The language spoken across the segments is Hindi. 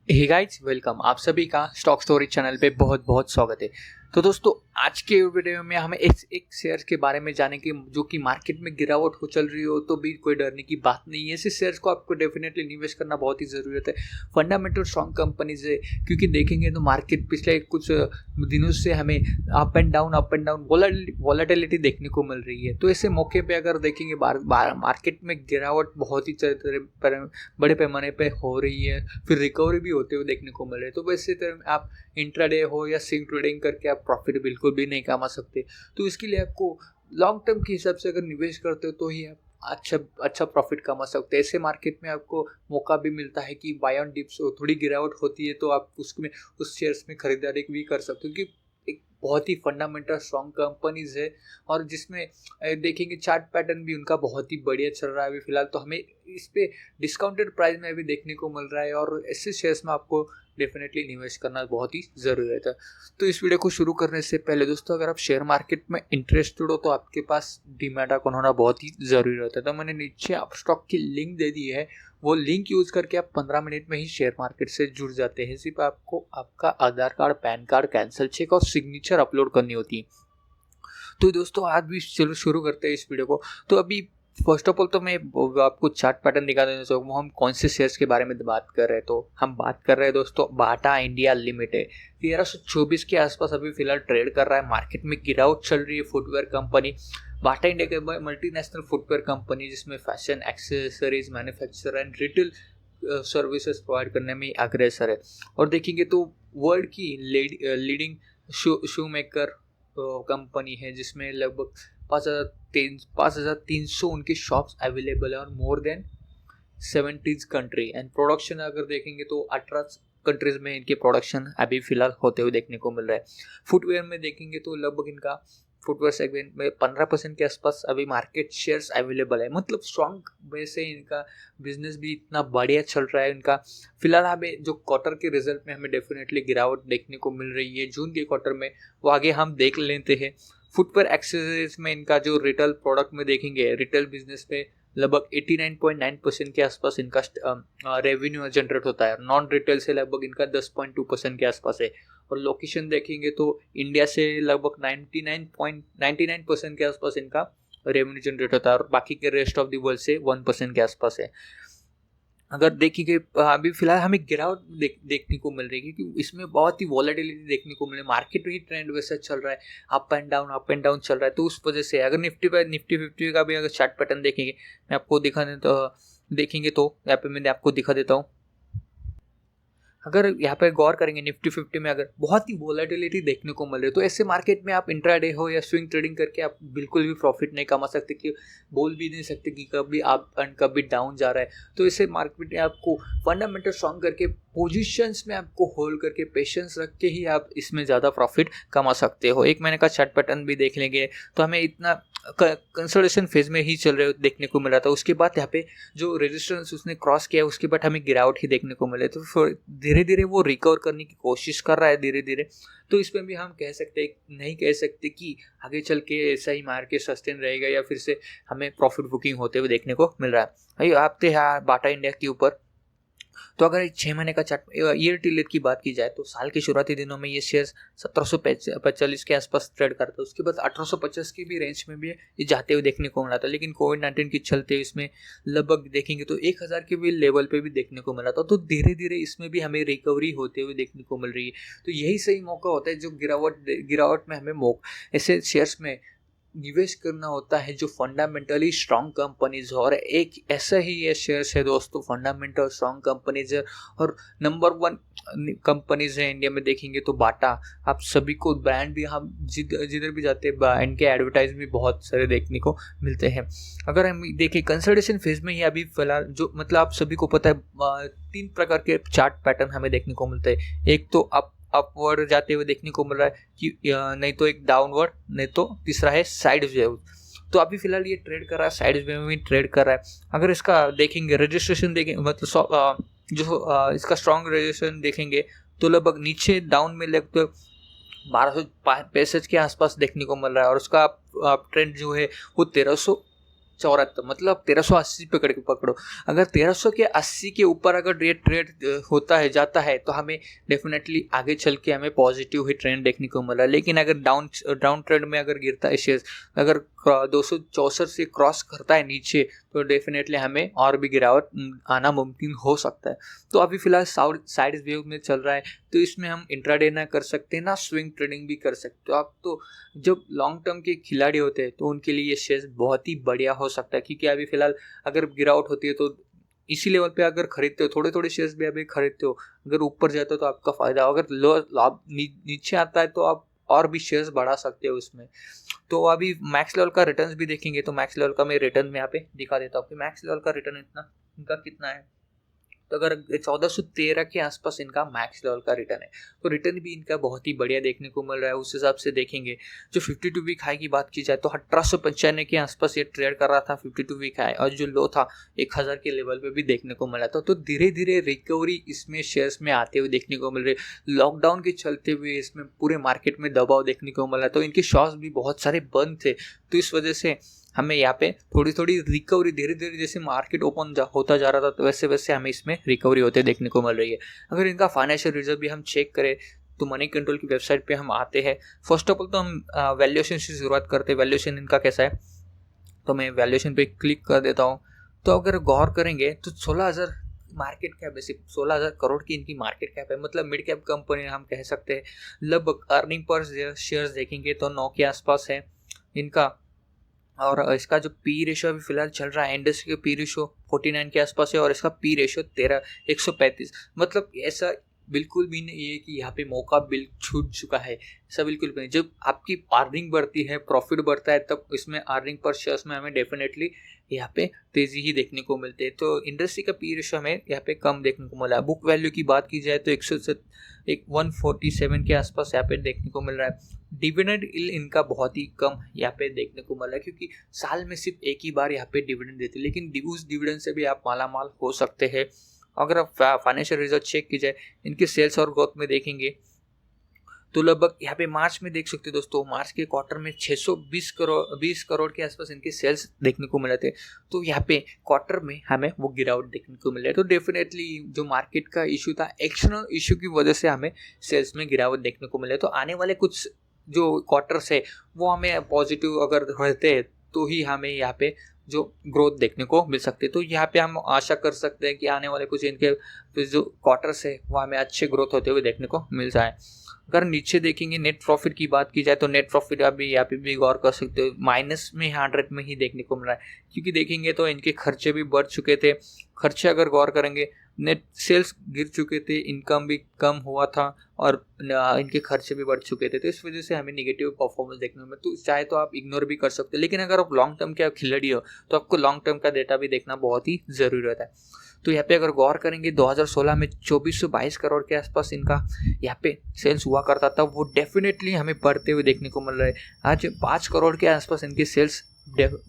Hey guys, welcome. आप सभी का स्टॉक स्टोरी चैनल पे बहुत बहुत स्वागत है। तो दोस्तों, आज के वीडियो में हमें एक शेयर के बारे में जानेंगे जो कि मार्केट में गिरावट हो चल रही हो तो भी कोई डरने की बात नहीं है। ऐसे शेयर्स को आपको डेफिनेटली निवेश करना बहुत ही ज़रूरत है। फंडामेंटल स्ट्रॉन्ग कंपनीज है, क्योंकि देखेंगे तो मार्केट पिछले कुछ दिनों से हमें अप एंड डाउन वॉलेटिलिटी देखने को मिल रही है। तो ऐसे मौके पे अगर देखेंगे मार्केट में गिरावट बहुत ही बड़े पैमाने पे हो रही है, फिर रिकवरी भी होते हुए देखने को मिल रहे हैं। तो वैसे तरह आप इंट्राडे हो या स्विंग ट्रेडिंग करके आप प्रॉफिट बिल्कुल भी नहीं कमा सकते। तो इसके लिए आपको लॉन्ग टर्म के हिसाब से अगर निवेश करते हो तो ही आप अच्छा प्रॉफिट कमा सकते हैं। ऐसे मार्केट में आपको मौका भी मिलता है कि बाय ऑन डिप्स हो, थोड़ी गिरावट होती है तो आप उसमें उस शेयर्स में खरीदारी भी कर सकते हो, क्योंकि एक बहुत ही फंडामेंटल स्ट्रॉन्ग कंपनीज है। और जिसमें देखेंगे चार्ट पैटर्न भी उनका बहुत ही बढ़िया चल रहा है अभी फिलहाल। तो हमें इस पे डिस्काउंटेड प्राइस में अभी देखने को मिल रहा है और ऐसे शेयर्स में आपको डेफिनेटली निवेश करना बहुत ही ज़रूरी रहता है। तो इस वीडियो को शुरू करने से पहले दोस्तों, अगर आप शेयर मार्केट में इंटरेस्टेड हो तो आपके पास डीमैट अकाउंट होना बहुत ही ज़रूरी रहता है। तो मैंने नीचे आप स्टॉक की लिंक दे दी है, वो लिंक यूज़ करके आप 15 मिनट में ही शेयर मार्केट से जुड़ जाते हैं। सिर्फ आपको आपका Aadhaar card, PAN card, cancel cheque और सिग्नेचर अपलोड करनी होती है। तो दोस्तों, आज भी चलो शुरू करते हैं इस वीडियो को। तो अभी फर्स्ट ऑफ ऑल तो मैं आपको चार्ट पैटर्न दिखा देना चाहूँगा। हम कौन से शेयर्स के बारे में बात कर रहे हैं, तो हम बात कर रहे हैं दोस्तों बाटा इंडिया लिमिटेड। 1324 के आसपास अभी फिलहाल ट्रेड कर रहा है। मार्केट में गिरावट चल रही है। फुटवेयर कंपनी बाटा इंडिया के मल्टीनेशनल फुटवेयर कंपनी, जिसमें fashion, accessories, manufacture and retail services provide करने में अग्रसर है। और देखेंगे तो वर्ल्ड की लीडिंग शू मेकर कंपनी है, जिसमें लगभग 5,300 उनकी शॉप्स अवेलेबल है और more than 70 country. And production अगर देखेंगे तो 18 कंट्रीज में इनके प्रोडक्शन अभी फिलहाल होते हुए देखने को मिल रहा है। फुटवेयर में देखेंगे तो लगभग इनका फुटवेयर सेगमेंट में 15% के आसपास अभी मार्केट शेयर्स अवेलेबल है। मतलब स्ट्रॉन्ग वैसे इनका बिजनेस भी इतना बढ़िया चल रहा है इनका। फिलहाल हमें जो क्वार्टर के रिजल्ट में हमें डेफिनेटली गिरावट देखने को मिल रही है जून के क्वार्टर में, वो आगे हम देख लेते हैं। फुटवेयर एक्सेसरीज में इनका जो रिटेल प्रोडक्ट में देखेंगे, रिटेल बिजनेस में लगभग 89.9% के आसपास इनका रेवेन्यू जनरेट होता है। नॉन रिटेल से लगभग इनका 10.2% के आसपास है। और लोकेशन देखेंगे तो इंडिया से लगभग 99.99% के आसपास इनका रेवेन्यू जनरेट होता है और बाकी के रेस्ट ऑफ द वर्ल्ड से 1% के आसपास है। अगर देखेंगे अभी फिलहाल हमें गिरावट देखने को मिल रही है, क्योंकि इसमें बहुत ही वॉलेटिलिटी देखने को मिल रही है। मार्केट ही ट्रेंड वैसा चल रहा है, अप एंड डाउन चल रहा है। तो उस वजह से अगर निफ्टी 50 का भी अगर चार्ट पैटर्न देखेंगे, मैं आपको दिखाने तो देखेंगे तो यहाँ पे मैंने आपको दिखा देता हूँ। अगर यहाँ पर गौर करेंगे निफ्टी 50 में अगर बहुत ही वोलेटिलिटी देखने को मिल रही है, तो ऐसे मार्केट में आप इंट्राडे हो या स्विंग ट्रेडिंग करके आप बिल्कुल भी प्रॉफिट नहीं कमा सकते, कि बोल भी नहीं सकते कि कभी आप एंड कभी डाउन जा रहा है। तो ऐसे मार्केट में आपको फंडामेंटल स्ट्रॉन्ग करके पोजीशंस में आपको होल्ड करके पेशेंस रख के ही आप इसमें ज़्यादा प्रॉफिट कमा सकते हो। एक महीने का चार्ट पैटर्न भी देख लेंगे तो हमें इतना कंसोलिडेशन फेज में ही चल रहे देखने को मिला था। उसके बाद यहाँ पे जो रेजिस्टेंस उसने क्रॉस किया, उसके बाद हमें गिरावट ही देखने को मिले। तो धीरे धीरे वो रिकवर करने की कोशिश कर रहा है धीरे धीरे। तो इसमें भी हम कह सकते नहीं कह सकते कि आगे चल के ऐसा ही मार्केट सस्टेन रहेगा या फिर से हमें प्रॉफिट बुकिंग होते हुए देखने को मिल रहा है। भाई आप थे यहाँ बाटा इंडिया के ऊपर। तो अगर 6 महीने का चार्ट ईयर टू ईयर की बात की जाए तो साल के शुरुआती दिनों में ये शेयर 1745 के आसपास ट्रेड करता है। उसके बाद 1850 की भी रेंज में भी ये जाते हुए देखने को मिला था, लेकिन कोविड-19 के चलते इसमें लगभग देखेंगे तो 1000 के भी लेवल पे भी देखने को मिला था। तो धीरे धीरे इसमें भी हमें रिकवरी होते हुए देखने को मिल रही है। तो यही सही मौका होता है जो गिरावट में हमें ऐसे शेयर्स में निवेश करना होता है जो फंडामेंटली स्ट्रॉन्ग कंपनीज हो। और एक ऐसा ही ये शेयर्स है दोस्तों, फंडामेंटल स्ट्रॉन्ग कंपनीज है और नंबर 1 कंपनीज है इंडिया में। देखेंगे तो बाटा, आप सभी को ब्रांड भी हम जिधर भी जाते हैं इनके एडवर्टाइज भी बहुत सारे देखने को मिलते हैं। अगर हम देखें कंसल्टेशन फेज में ही अभी फिलहाल जो मतलब आप सभी को पता है 3 प्रकार के चार्ट पैटर्न हमें देखने को मिलते हैं। एक तो अपवर्ड जाते हुए देखने को मिल रहा है कि नहीं तो एक डाउनवर्ड, नहीं तो तीसरा है साइड वेव। तो अभी फिलहाल ये ट्रेड कर रहा है, साइड वेव में ट्रेड कर रहा है। अगर इसका देखेंगे रजिस्ट्रेशन देखेंगे मतलब इसका स्ट्रॉन्ग रजिस्ट्रेशन देखेंगे तो लगभग नीचे डाउन में लगभग 1265 के आसपास देखने को मिल रहा है और उसका ट्रेंड जो है वो 1374, मतलब 1380 पकड़ो। अगर 1300 के 80 के ऊपर अगर ट्रेड होता है जाता है तो हमें डेफिनेटली आगे चल के हमें पॉजिटिव ही ट्रेंड देखने को मिला। लेकिन अगर डाउन ट्रेंड में अगर गिरता है शेयर, अगर 264 से क्रॉस करता है नीचे, तो डेफिनेटली हमें और भी गिरावट आना मुमकिन हो सकता है। तो अभी फिलहाल साइड वेव में चल रहा है, तो इसमें हम इंट्राडे ना कर सकते ना स्विंग ट्रेडिंग भी कर सकते हो आप। तो जब लॉन्ग टर्म के खिलाड़ी होते हैं तो उनके लिए ये शेयर बहुत ही बढ़िया हो सकता है, क्योंकि अभी फिलहाल अगर गिरावट होती है तो इसी लेवल पे अगर खरीदते हो, थोड़े थोड़े शेयर्स भी अभी खरीदते हो, अगर ऊपर जाते हो तो आपका फायदा, अगर नीचे आता है तो आप और भी शेयर्स बढ़ा सकते हो उसमें। तो अभी मैक्स लेवल का रिटर्न भी देखेंगे, तो मैक्स लेवल का मैं रिटर्न में यहाँ पे दिखा देता हूँ कि मैक्स लेवल का रिटर्न इनका कितना है। तो अगर 1413 के आसपास इनका मैक्स लेवल का रिटर्न है, तो रिटर्न भी इनका बहुत ही बढ़िया देखने को मिल रहा है। उस हिसाब से देखेंगे, जो 52 वीक हाई की बात की जाए तो 1895 के आसपास ये ट्रेड कर रहा था 52 वीक हाई, और जो लो था 1000 के लेवल पे भी देखने को मिला था। तो धीरे धीरे रिकवरी इसमें शेयर्स में आते हुए देखने को मिल रही है। लॉकडाउन के चलते हुए इसमें पूरे मार्केट में दबाव देखने को मिला, तो इनके शॉर्ट्स भी बहुत सारे बंद थे। तो इस वजह से हमें यहाँ पे थोड़ी थोड़ी रिकवरी धीरे धीरे, जैसे मार्केट ओपन होता जा रहा था तो वैसे वैसे हमें इसमें रिकवरी होते देखने को मिल रही है। अगर इनका फाइनेंशियल रिजर्व भी हम चेक करें तो मनी कंट्रोल की वेबसाइट पे हम आते हैं। फर्स्ट ऑफ ऑल तो हम वैल्यूएशन से शुरुआत करते हैं। वैल्यूएशन इनका कैसा है, तो मैं वैल्यूएशन पे क्लिक कर देता हूँ। तो अगर गौर करेंगे तो 16,000 मार्केट कैप है, सिर्फ 16,000 करोड़ की इनकी मार्केट कैप है, मतलब मिड कैप कंपनी हम कह सकते हैं। लगभग अर्निंग पर शेयर्स देखेंगे तो 9 के आसपास है इनका, और इसका जो पी रेशो अभी फिलहाल चल रहा है, इंडस्ट्री का पी रेशो 49 के आसपास है, और इसका पी रेशो 135। मतलब ऐसा बिल्कुल भी नहीं है कि यहाँ पे मौका बिल छूट चुका है, ऐसा बिल्कुल भी नहीं। जब आपकी अर्निंग बढ़ती है, प्रॉफिट बढ़ता है, तब इसमें अर्निंग पर शेयर्स में हमें डेफिनेटली यहाँ पे तेजी ही देखने को मिलती है। तो इंडस्ट्री का पी रेशो हमें यहाँ पे कम देखने को मिला है। बुक वैल्यू की बात की जाए तो 147 के आसपास यहाँ पे देखने को मिल रहा है। डिविडेंड इनका बहुत ही कम यहाँ पे देखने को मिला है, क्योंकि साल में सिर्फ एक ही बार यहाँ पे डिविडेंड देते हैं, लेकिन उस डिविडेंड से भी आप मालामाल हो सकते हैं। अगर आप फाइनेंशियल रिजल्ट चेक की जाए, इनके सेल्स और ग्रोथ में देखेंगे तो लगभग यहाँ पे मार्च में देख सकते हो दोस्तों, मार्च के क्वार्टर में 620 करोड़ के आसपास इनके सेल्स देखने को मिले थे। तो यहाँ पे क्वार्टर में हमें वो गिरावट देखने को मिला है। तो डेफिनेटली जो मार्केट का इशू था, एक्सटर्नल इशू की वजह से हमें सेल्स में गिरावट देखने को मिले। तो आने वाले कुछ जो क्वार्टर्स है वो हमें पॉजिटिव अगर रहते हैं तो ही हमें यहाँ पे जो ग्रोथ देखने को मिल सकती है। तो यहाँ पे हम आशा कर सकते हैं कि आने वाले कुछ इनके जो क्वार्टर्स है वो हमें अच्छे ग्रोथ होते हुए देखने को मिल जाए। अगर नीचे देखेंगे नेट प्रॉफिट की बात की जाए तो नेट प्रॉफिट अभी यहाँ पे भी गौर कर सकते हो, माइनस में 100 में ही देखने को मिल रहा है, क्योंकि देखेंगे तो इनके खर्चे भी बढ़ चुके थे। खर्चे अगर गौर करेंगे, नेट सेल्स गिर चुके थे, इनकम भी कम हुआ था, और इनके खर्चे भी बढ़ चुके थे। तो इस वजह से हमें निगेटिव परफॉर्मेंस देखने में, तो चाहे तो आप इग्नोर भी कर सकते हो, लेकिन अगर आप लॉन्ग टर्म के खिलाड़ी हो तो आपको लॉन्ग टर्म का डेटा भी देखना बहुत ही ज़रूरी रहता है। तो यहाँ पे अगर गौर करेंगे 2016 में 2422 करोड़ के आसपास इनका यहाँ पे सेल्स हुआ करता था, वो डेफिनेटली हमें बढ़ते हुए देखने को मिल रहा है। आज 5 करोड़ के आसपास इनके सेल्स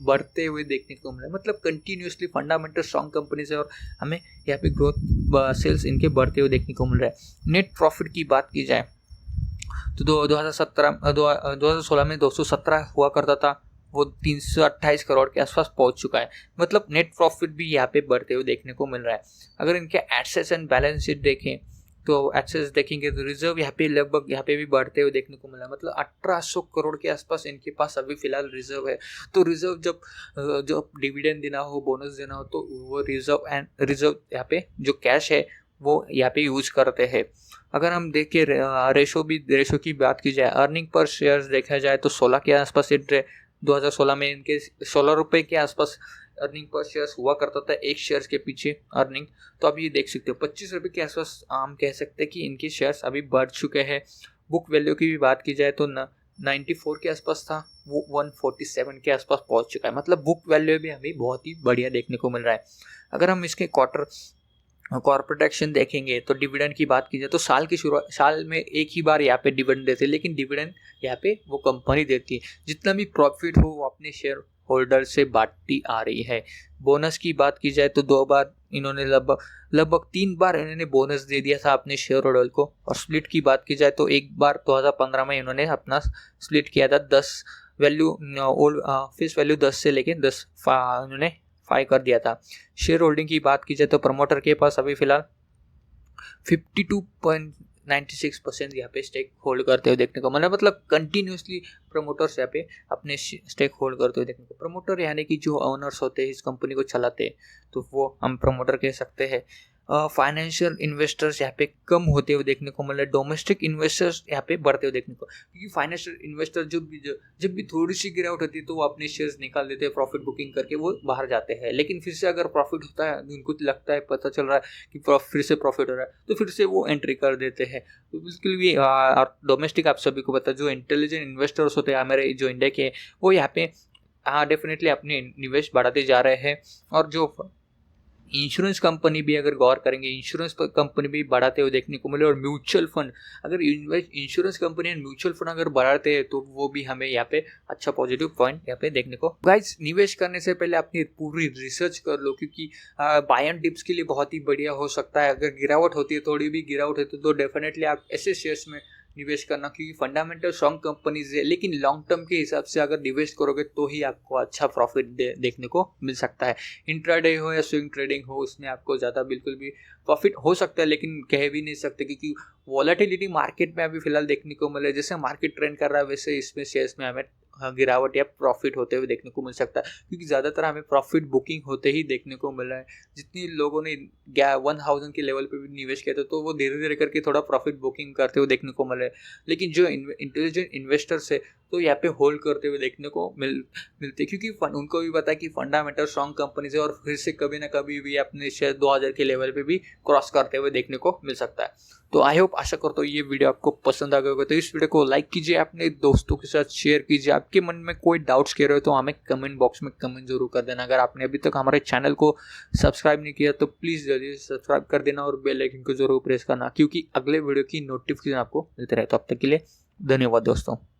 बढ़ते हुए देखने को मिल रहा है। मतलब कंटिन्यूसली फंडामेंटल स्ट्रॉन्ग कंपनीज है और हमें यहाँ पे ग्रोथ सेल्स इनके बढ़ते हुए देखने को मिल रहा है। नेट प्रॉफिट की बात की जाए तो 2016 में 217 हुआ करता था, वो 328 करोड़ के आसपास पहुंच चुका है। मतलब नेट प्रॉफिट भी यहाँ पे बढ़ते हुए देखने को मिल रहा है। अगर इनके एसेट्स एंड बैलेंस शीट देखें तो एसेट्स देखेंगे तो रिजर्व यहाँ पे लगभग यहाँ पे भी बढ़ते हुए देखने को मिला। मतलब 1800 करोड़ के आसपास इनके पास अभी फिलहाल रिजर्व है। तो रिजर्व जब डिविडेंड देना हो, बोनस देना हो, तो वो रिजर्व यहाँ पे जो कैश है वो यहाँ पे यूज करते हैं। अगर हम देखें रेशो की बात की जाए, अर्निंग पर शेयर्स देखा जाए तो 16 के आसपास 2016 में इनके 16 रुपये के आसपास अर्निंग पर शेयर्स हुआ करता था, एक शेयर्स के पीछे अर्निंग। तो अभी ये देख सकते हो 25 रुपये के आसपास हम कह सकते हैं कि इनके शेयर्स अभी बढ़ चुके हैं। बुक वैल्यू की भी बात की जाए तो 94 के आसपास था, वो 147 के आसपास पहुंच चुका है। मतलब बुक वैल्यू भी हमें बहुत ही बढ़िया देखने को मिल रहा है। अगर हम इसके कॉर्पोरेट एक्शन देखेंगे तो डिविडेंड की बात की जाए तो साल में एक ही बार यहाँ पे डिविडेंड देते हैं, लेकिन डिविडेंड यहाँ पे वो कंपनी देती है। जितना भी प्रॉफिट हो वो अपने शेयर होल्डर से बांटती आ रही है। बोनस की बात की जाए तो 2 बार इन्होंने लगभग 3 बार इन्होंने बोनस दे दिया था अपने शेयर होल्डर को। और स्प्लिट की बात की जाए तो एक बार 2015 में इन्होंने अपना स्प्लिट किया था वैल्यू ओल्ड फेस वैल्यू 10 से लेके 10 उन्होंने 5 कर दिया था। शेयर होल्डिंग की बात की जाए तो प्रमोटर के पास अभी फिलहाल 52.96% यहाँ पे स्टेक होल्ड करते हुए देखने को मतलब कंटिन्यूसली प्रमोटर्स यहाँ पे अपने स्टेक होल्ड करते हुए देखने को। प्रमोटर यानी कि जो ओनर्स होते हैं इस कंपनी को चलाते हैं, तो वो हम प्रमोटर कह सकते हैं। फाइनेंशियल इन्वेस्टर्स यहाँ पे कम होते हुए देखने को मिल रहे, डोमेस्टिक इन्वेस्टर्स यहाँ पे बढ़ते हुए देखने को, क्योंकि फाइनेंशियल इन्वेस्टर जब भी थोड़ी सी गिरावट होती है तो वो अपने शेयर्स निकाल देते हैं, प्रॉफिट बुकिंग करके वो बाहर जाते हैं। लेकिन फिर से अगर प्रॉफिट होता है, उनको लगता है, पता चल रहा है कि फिर से प्रॉफिट हो रहा है, तो फिर से वो एंट्री कर देते हैं। तो बिल्कुल भी डोमेस्टिक आप सभी को पता, जो इंटेलिजेंट इन्वेस्टर्स होते हैं हमारे जो इंडिया के, वो यहाँ पे डेफिनेटली अपने निवेश बढ़ाते जा रहे हैं। और जो इंश्योरेंस कंपनी भी अगर गौर करेंगे, इंश्योरेंस कंपनी भी बढ़ाते हुए देखने को मिले। और म्यूचुअल फंड, अगर insurance company and mutual fund अगर बढ़ाते हैं तो वो भी हमें यहाँ पे अच्छा पॉजिटिव पॉइंट यहाँ पे देखने को। गाइस, निवेश करने से पहले अपनी पूरी रिसर्च कर लो, क्योंकि बाय एंड डिप्स के लिए बहुत ही बढ़िया हो सकता है। अगर गिरावट होती है, थोड़ी भी गिरावट होती है, तो डेफिनेटली आप ऐसे शेयर्स में निवेश करना, क्योंकि फंडामेंटल स्ट्रॉन्ग कंपनीज है। लेकिन लॉन्ग टर्म के हिसाब से अगर निवेश करोगे तो ही आपको अच्छा प्रॉफिट देखने को मिल सकता है। इंट्राडे हो या स्विंग ट्रेडिंग हो, उसमें आपको ज़्यादा बिल्कुल भी प्रॉफिट हो सकता है, लेकिन कह भी नहीं सकते, क्योंकि वॉलेटिलिटी मार्केट में अभी फिलहाल देखने को मिले। जैसे मार्केट ट्रेंड कर रहा है वैसे इसमें शेयर्स में हमें गिरावट या प्रॉफिट होते हुए देखने को मिल सकता है, क्योंकि ज़्यादातर हमें प्रॉफिट बुकिंग होते ही देखने को मिल रहा है। जितनी लोगों ने 1000 के लेवल पे भी निवेश किया था, तो वो धीरे धीरे करके थोड़ा प्रॉफिट बुकिंग करते हुए देखने को मिल रहा है। लेकिन जो इंटेलिजेंट इन्वेस्टर्स है, तो यहाँ पे होल्ड करते हुए देखने को मिलते, क्योंकि उनको भी पता है कि फंडामेंटल स्ट्रॉन्ग कंपनीज है, और फिर से कभी ना कभी भी अपने शेयर 2000 के लेवल पे भी क्रॉस करते हुए देखने को मिल सकता है। तो आई होप, आशा करता हूँ ये वीडियो आपको पसंद आ गया होगा। तो इस वीडियो को लाइक कीजिए, अपने दोस्तों के साथ शेयर कीजिए। आपके मन में कोई डाउट्स कह रहे हो तो हमें कमेंट बॉक्स में कमेंट जरूर कर देना। अगर आपने अभी तक हमारे चैनल को सब्सक्राइब नहीं किया तो प्लीज़ जल्दी से सब्सक्राइब कर देना और बेल आइकन को जरूर प्रेस करना, क्योंकि अगले वीडियो की नोटिफिकेशन आपको मिलते रहे। तो अब तक के लिए धन्यवाद दोस्तों।